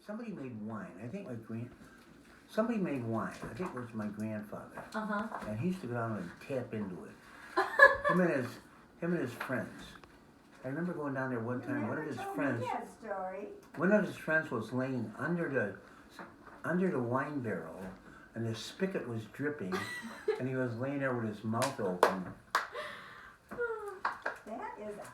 Somebody made wine. I think somebody made wine. I think it was my grandfather. And he used to go down and tap into it. him and his friends. I remember going down there one time. One of his friends was laying under the wine barrel, and the spigot was dripping, and he was laying there with his mouth open.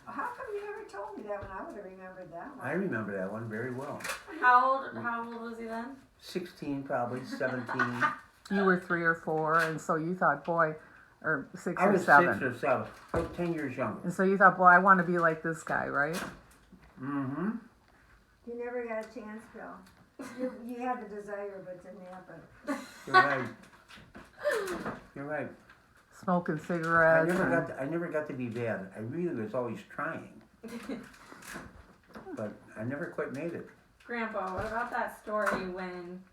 How come you never told me that one? I would have remembered that one. I remember that one very well. How old was he then? 16, probably 17. You were 3 or 4, and so you thought, boy, or 6 I or was 7. 6 or 7. I was 10 years younger. And so you thought, boy, I want to be like this guy, right? Mm-hmm. You never got a chance, Bill. You had the desire, but it didn't happen. You're right. Smoking cigarettes. I never got to be bad. I really was always trying. But I never quite made it. Grandpa, what about that story when,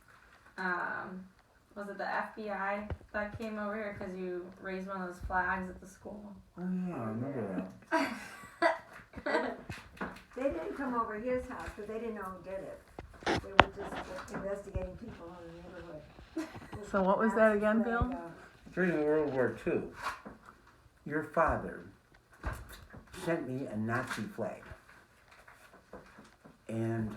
was it the FBI that came over here because you raised one of those flags at the school? Oh yeah, I remember that. They didn't come over his house because they didn't know who did it. They were just investigating people in the neighborhood. So what was that again, Bill? During World War II, your father sent me a Nazi flag. And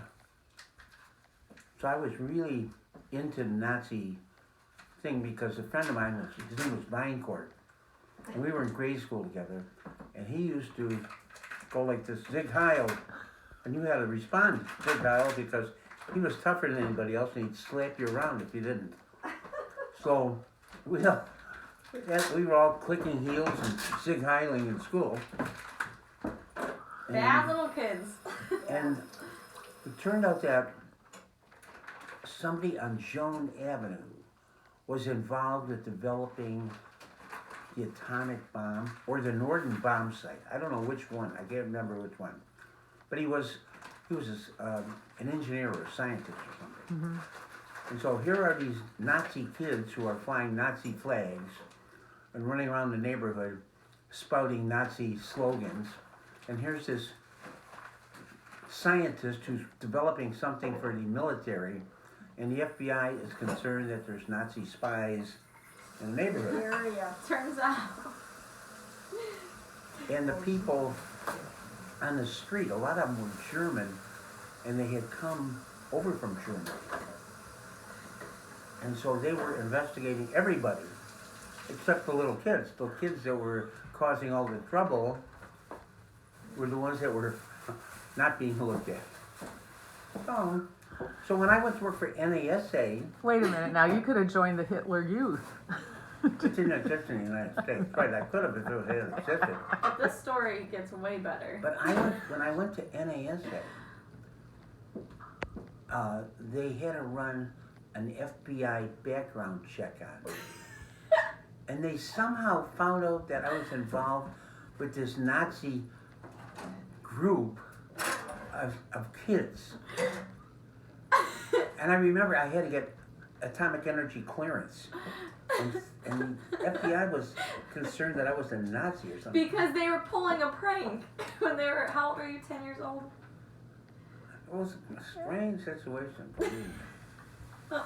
so I was really into the Nazi thing because a friend of mine, his name was Vinecourt, and we were in grade school together, and he used to go like this, Zig Heil, and you had to respond to Zig Heil because he was tougher than anybody else, and he'd slap you around if you didn't. So we were all clicking heels and Zig Heiling in school. Bad little kids. And it turned out that somebody on Joan Avenue was involved with developing the atomic bomb or the Norden bomb site. I don't know which one. I can't remember which one. But he was an engineer or a scientist or something. Mm-hmm. And so here are these Nazi kids who are flying Nazi flags and running around the neighborhood spouting Nazi slogans. And here's this scientist who's developing something for the military, and the FBI is concerned that there's Nazi spies in the neighborhood. Area. Turns out. And the people on the street, a lot of them were German, and they had come over from Germany. And so they were investigating everybody, except the little kids. The kids that were causing all the trouble were the ones that were not being looked at. So when I went to work for NASA... Wait a minute, now you could have joined the Hitler Youth. It didn't exist in the United States. Right, I could have if it had existed. But this story gets way better. But when I went to NASA, they had to run an FBI background check on me. And they somehow found out that I was involved with this Nazi group of kids. And I remember I had to get atomic energy clearance. And the FBI was concerned that I was a Nazi or something. Because they were pulling a prank when they were, how old were you, 10 years old? It was a strange situation for me.